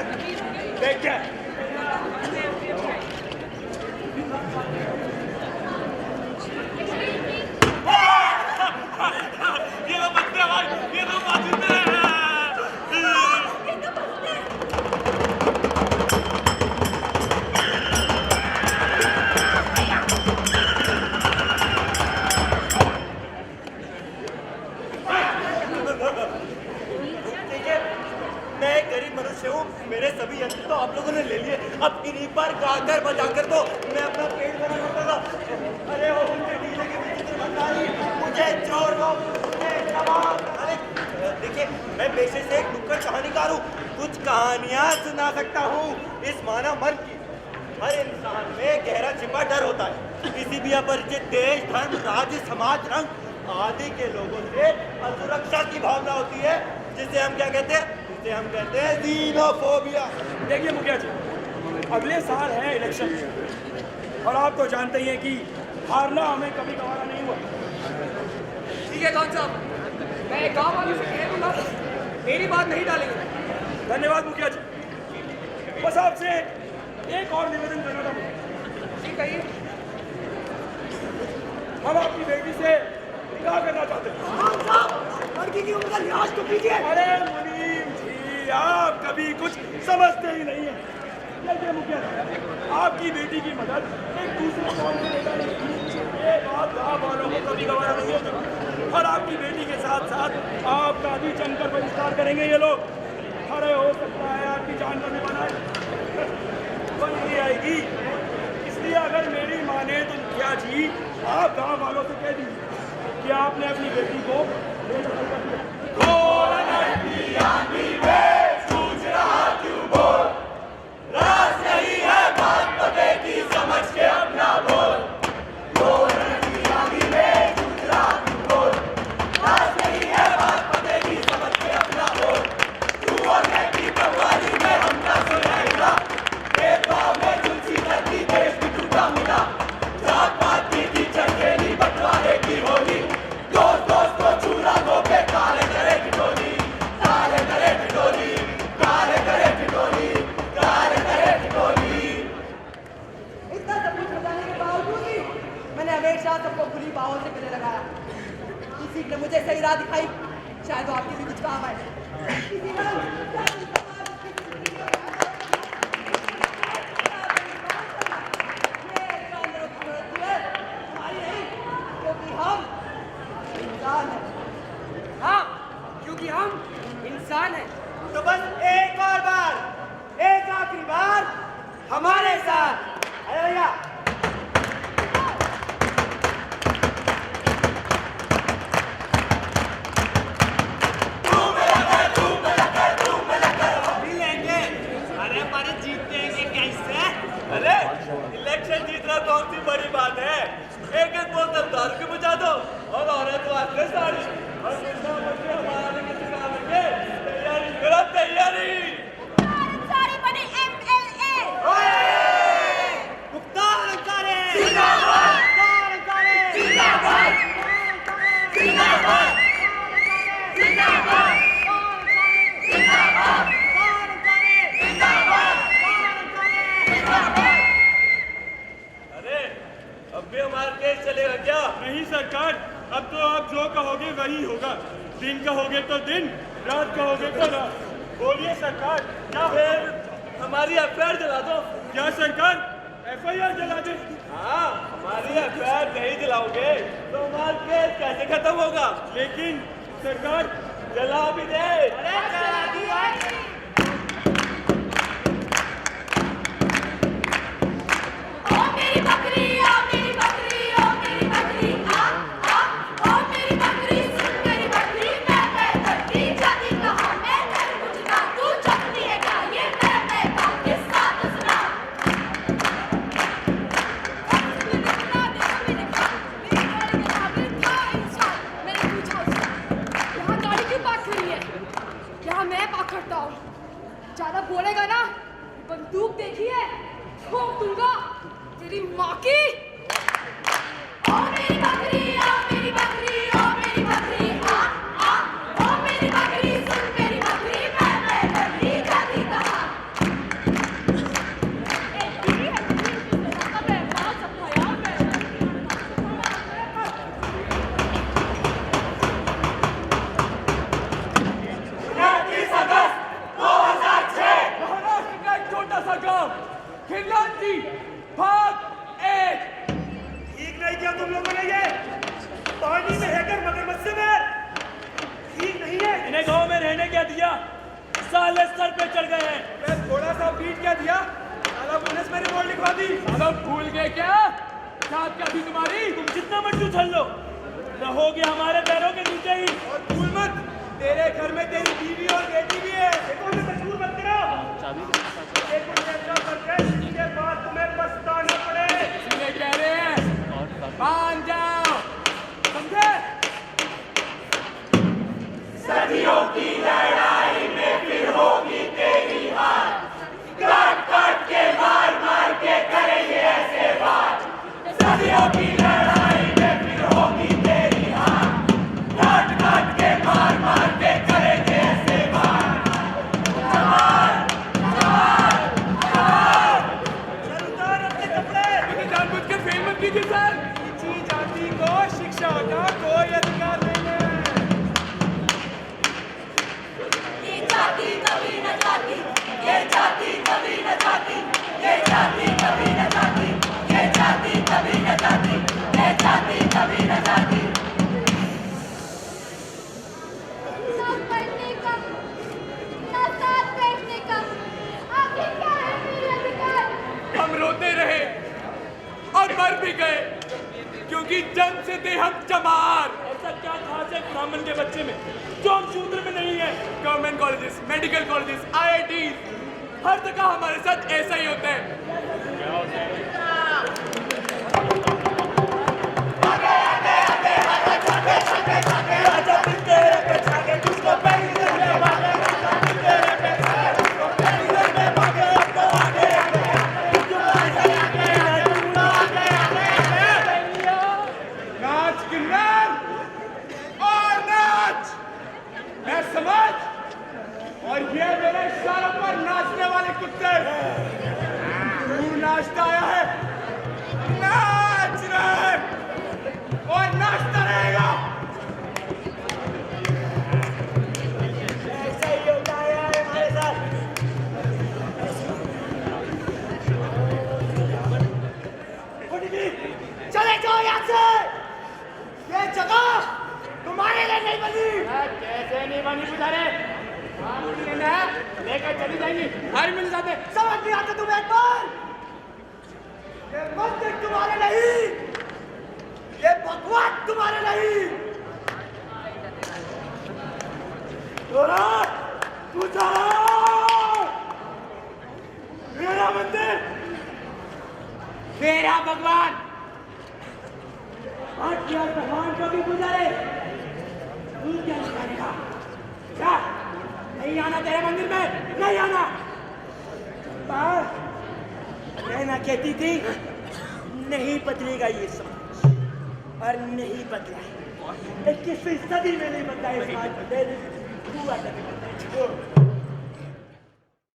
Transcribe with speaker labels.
Speaker 1: देख क्या ये तो बंदे भाई, ये तो बाजिंदे हैं। मेरे सभी यंत्र तो आप लोगों ने ले लिए। अब एक बार गाकर बजाकर तो मैं अपना पेट भरा करता था। अरे वो उनके डीले के विचित्र भंडारी, मुझे छोड़ दो, मुझे जवाब। अरे देखिए, मैं पेशे से एक नुक्कड़ कहानीकार हूँ। कुछ कहानियाँ सुना सकता हूँ। इस मानव मन की हर इंसान में गहरा छिपा डर होता है। किसी भी अपरिचित देश, धर्म, राज्य, समाज, रंग आदि के लोगों से असुरक्षा की भावना होती है, जिसे हम क्या कहते हैं? हम कहते हैं ज़ीनोफोबिया।
Speaker 2: देखिए मुखिया जी, अगले साल है इलेक्शन और आप तो जानते ही हैं कि हारना हमें कभी गवारा नहीं हुआ।
Speaker 3: ठीक है खान साहब, मैं गांव वालों से कह दूंगा, मेरी बात नहीं डालेंगे।
Speaker 2: धन्यवाद मुखिया जी। बस आपसे एक और निवेदन करना था मुझे।
Speaker 3: जी कहिए।
Speaker 2: हम आपकी बेटी से निकाह करना चाहते हैं।
Speaker 3: लड़की की उम्र का लिहाज तो कीजिए।
Speaker 2: अरे मुनीम जी, आप कभी कुछ समझते ही नहीं है। देखिए मुखिया जी, आपकी बेटी की मदद एक दूसरे कौम से लेता नहीं, ये बात गाँव वालों को कभी गवारा नहीं होगी। और आपकी बेटी के साथ साथ आपका भी जमकर बहिष्कार करेंगे ये लोग। अरे हो सकता है आपकी जान का भी बन नहीं आएगी। इसलिए अगर मेरी माने तो मुखिया जी, आप गाँव वालों से कह दीजिए कि आपने अपनी बेटी को बेदखल कर दिया।
Speaker 4: सबको खुली बाहों से गले लगाया। किसी ने मुझे सही राह दिखाई, शायद वो आपके भी कुछ काम आए। क्योंकि हम इंसान हैं।
Speaker 3: हाँ, क्योंकि हम इंसान हैं।
Speaker 1: तो बस एक और बार, एक आखिरी बार हमारे साथ। अरे भैया, इलेक्शन जीतना कौन सी बड़ी बात है? एक एक बोतल दारू की बुझा दो और औरत वास्ते साड़ी और गुंडा बच्चे हमारा लेके काम लेंगे। तैयारी करो, तैयारी।
Speaker 5: सारी बने MLA।
Speaker 1: मुख्तार अंसारी
Speaker 5: जिंदाबाद।
Speaker 1: मुख्तार अंसारी
Speaker 5: जिंदाबाद। जिंदाबाद। जिंदाबाद। जिंदाबाद।
Speaker 1: अभी हमारा केस चलेगा क्या?
Speaker 2: नहीं सरकार, अब तो आप जो कहोगे वही होगा। दिन कहोगे तो दिन, रात कहोगे तो रात। बोलिए सरकार, क्या
Speaker 1: फिर हमारी अफेयर जला दो।
Speaker 2: क्या सरकार FIR जला दे?
Speaker 1: हाँ, हमारी अफेयर नहीं जलाओगे तो हमारा केस कैसे खत्म होगा?
Speaker 2: लेकिन सरकार
Speaker 1: जला भी दे।
Speaker 5: अरे जला दिया। ज्यादा बोलेगा ना, बंदूक देखी है, ठोक दूंगा तेरी माँ की। ओ मेरी बकरी, ओ मेरी बकरी, ओ मेरी बकरी, आ आ, ओ मेरी बकरी, सुन मेरी बकरी, मैं लड़ती जाती कहाँ।
Speaker 2: बच्ची भाग एक।
Speaker 1: ठीक नहीं किया तुम लोगों ने ये पानी में रहकर मगरमच्छ से मैं ठीक नहीं है।
Speaker 2: इन्हें गांव में रहने क्या दिया, साले सर पे चढ़ गए हैं।
Speaker 3: मैं थोड़ा सा बीट क्या दिया, साला पुलिस में रिपोर्ट लिखवा दी।
Speaker 2: साला भूल गए क्या जात क्या थी तुम्हारी? तुम जितना मर्जी छल लो, रहोगे हमारे पैरों के नीचे ही।
Speaker 3: और भूल मत, तेरे घर में तेरी बीवी और बेटी भी है।
Speaker 1: देखो मैं मजबूर मत करो। देखो ऐसा करके इसके बाद तुम्हें पछताना पड़े।
Speaker 2: इसलिए कह रहे हैं मान जाओ, समझे?
Speaker 1: सदियों की लड़ाई में फिर होगी तेरी हार, काट काट के मार मार के करेंगे ऐसे वार। सदियों की लड़ाई में फिर होगी तेरी हार, काट काट के मार मार के करेंगे ऐसे वार। जवान जवान जवान, चल उतार अपने कपड़े।
Speaker 2: लेकिन जानबूझ के फेल मत कीजिए सर।
Speaker 3: नीची जाति को शिक्षा का कोई अधिकार नहीं है।
Speaker 6: ये जाति कभी न जाती, ये जाति कभी न जाती, ये जाति कभी न जाती, ये जाति कभी न जाती, ये जाति कभी न जाती।
Speaker 5: ना पढ़ने का, ना साथ बैठने का, आखिर क्या है मेरे अधिकार?
Speaker 2: हम रोते रहे और मर भी गए, क्योंकि जन्म से थे हम चमार। ऐसा क्या खास है ब्राह्मण के बच्चे में जो हम शूद्र में नहीं है? Government colleges, medical colleges, IITs, हर जगह हमारे साथ ऐसा ही होता है।
Speaker 3: नाच किन्नर और नाच, मैं समझ, और ये मेरे इशारों पर नाचने वाले कुत्ते। तू नाचता आया है, नाच रहे और नाचता रहेगा।
Speaker 1: ऐसा ही होता है हमारे साथ। चले जाओ यहाँ से, ये जगह तुम्हारे लिए नहीं बनी।
Speaker 2: कैसे नहीं बनी पुजारे? लेकर चली जाएंगी, भाई मिल जाते।
Speaker 1: समझ नहीं आता तुम्हें एक बार? ये मंदिर तुम्हारे नहीं, ये भगवान तुम्हारे नहीं। मेरा मंदिर, मेरा भगवान। आज यार भगवान को भी गुजारे, तू क्या करेगा? क्या नहीं आना तेरे मंदिर में, नहीं आना। कहना कहती थी नहीं बदलेगा ये समाज, और नहीं बदला। 21वीं सदी में नहीं बदला ये समाज। हुआ कभी बदला, छोड़।